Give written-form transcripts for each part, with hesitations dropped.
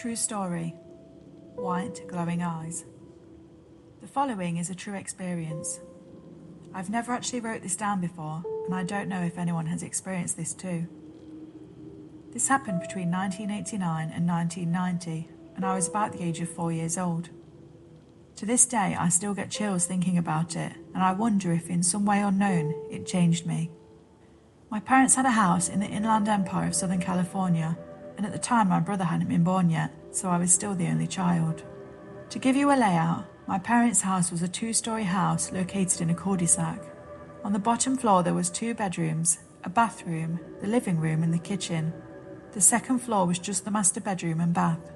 True story. White, glowing eyes. The following is a true experience. I've never actually wrote this down before, and I don't know if anyone has experienced this too. This happened between 1989 and 1990, and I was about the age of 4 years old. To this day, I still get chills thinking about it, and I wonder if in some way unknown, it changed me. My parents had a house in the Inland Empire of Southern California, and at the time my brother hadn't been born yet, so I was still the only child. To give you a layout, my parents' house was a 2-story house located in a cul-de-sac. On the bottom floor there was 2 bedrooms, a bathroom, the living room and the kitchen. The second floor was just the master bedroom and bath.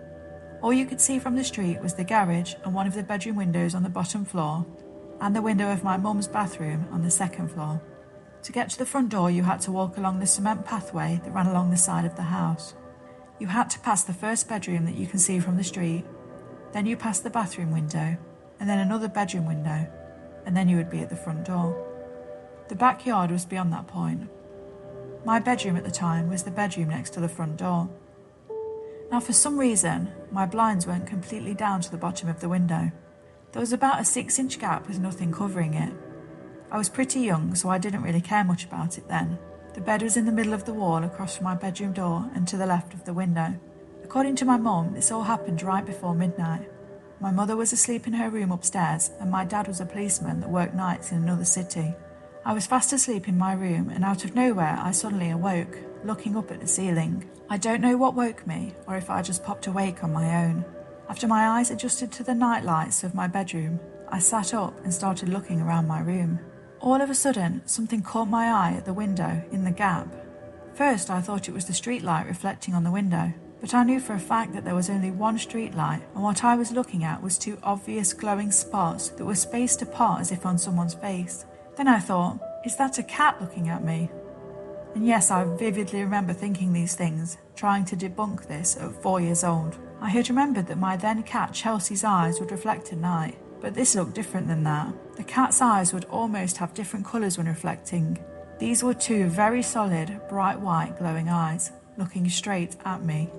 All you could see from the street was the garage and one of the bedroom windows on the bottom floor, and the window of my mum's bathroom on the second floor. To get to the front door you had to walk along the cement pathway that ran along the side of the house. You had to pass the first bedroom that you can see from the street, then you passed the bathroom window, and then another bedroom window, and then you would be at the front door. The backyard was beyond that point. My bedroom at the time was the bedroom next to the front door. Now for some reason, my blinds weren't completely down to the bottom of the window. There was about a 6-inch gap with nothing covering it. I was pretty young, so I didn't really care much about it then. The bed was in the middle of the wall across from my bedroom door and to the left of the window. According to my mum, this all happened right before midnight. My mother was asleep in her room upstairs, and my dad was a policeman that worked nights in another city. I was fast asleep in my room, and out of nowhere I suddenly awoke, looking up at the ceiling. I don't know what woke me, or if I just popped awake on my own. After my eyes adjusted to the night lights of my bedroom, I sat up and started looking around my room. All of a sudden, something caught my eye at the window in the gap. First, I thought it was the street light reflecting on the window, but I knew for a fact that there was only one street light, and what I was looking at was 2 obvious glowing spots that were spaced apart as if on someone's face. Then I thought, is that a cat looking at me? And yes, I vividly remember thinking these things, trying to debunk this at 4 years old. I had remembered that my then cat Chelsea's eyes would reflect at night, but this looked different than that. The cat's eyes would almost have different colours when reflecting. These were 2 very solid, bright white glowing eyes, looking straight at me.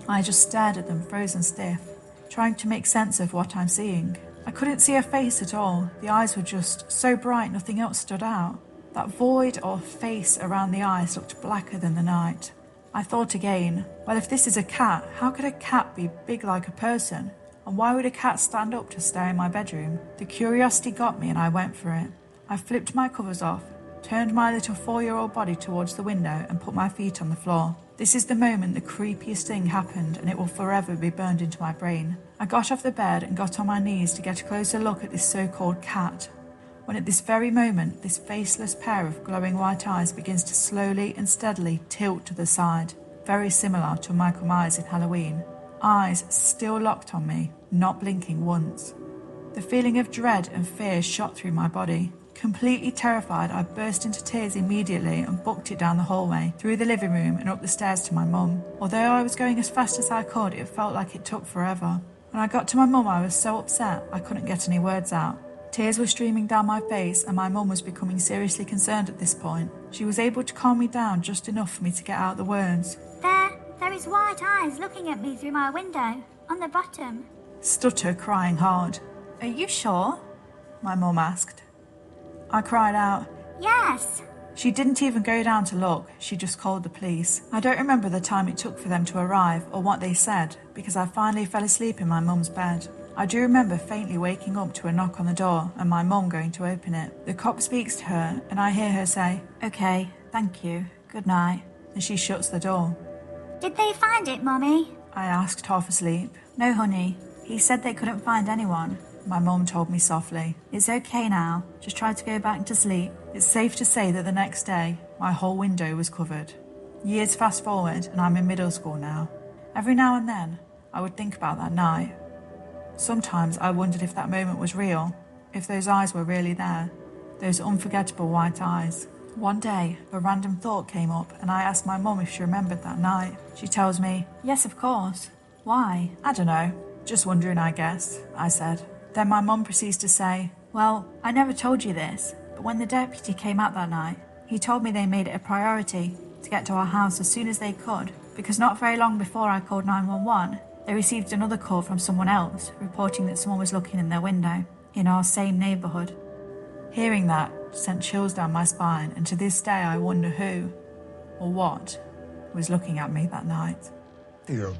I just stared at them frozen stiff, trying to make sense of what I'm seeing. I couldn't see a face at all. The eyes were just so bright nothing else stood out. That void or face around the eyes looked blacker than the night. I thought again, well, if this is a cat, how could a cat be big like a person? And why would a cat stand up to stare in my bedroom? The curiosity got me and I went for it. I flipped my covers off, turned my little 4-year-old body towards the window and put my feet on the floor. This is the moment the creepiest thing happened, and it will forever be burned into my brain. I got off the bed and got on my knees to get a closer look at this so-called cat, when at this very moment this faceless pair of glowing white eyes begins to slowly and steadily tilt to the side, very similar to Michael Myers in Halloween. Eyes still locked on me, not blinking once. The feeling of dread and fear shot through my body. Completely terrified, I burst into tears immediately and booked it down the hallway, through the living room and up the stairs to my mum. Although I was going as fast as I could, it felt like it took forever. When I got to my mum, I was so upset I couldn't get any words out. Tears were streaming down my face and my mum was becoming seriously concerned at this point. She was able to calm me down just enough for me to get out the words. There is white eyes looking at me through my window, on the bottom. Stutter, crying hard. Are you sure? My mum asked. I cried out, Yes. She didn't even go down to look, she just called the police. I don't remember the time it took for them to arrive or what they said, because I finally fell asleep in my mum's bed. I do remember faintly waking up to a knock on the door and my mum going to open it. The cop speaks to her and I hear her say, Okay, thank you, good night, and she shuts the door. Did they find it, Mummy? I asked, half asleep. No, honey, he said they couldn't find anyone. My mum told me softly. It's okay now, just try to go back to sleep. It's safe to say that the next day, my whole window was covered. Years fast forward and I'm in middle school now. Every now and then, I would think about that night. Sometimes I wondered if that moment was real, if those eyes were really there, those unforgettable white eyes. One day, a random thought came up and I asked my mum if she remembered that night. She tells me, Yes, of course. Why? I don't know. Just wondering, I guess, I said. Then my mum proceeds to say, Well, I never told you this, but when the deputy came out that night, he told me they made it a priority to get to our house as soon as they could, because not very long before I called 911, They received another call from someone else, reporting that someone was looking in their window, in our same neighbourhood. Hearing that sent chills down my spine, and to this day I wonder who, or what, was looking at me that night. You're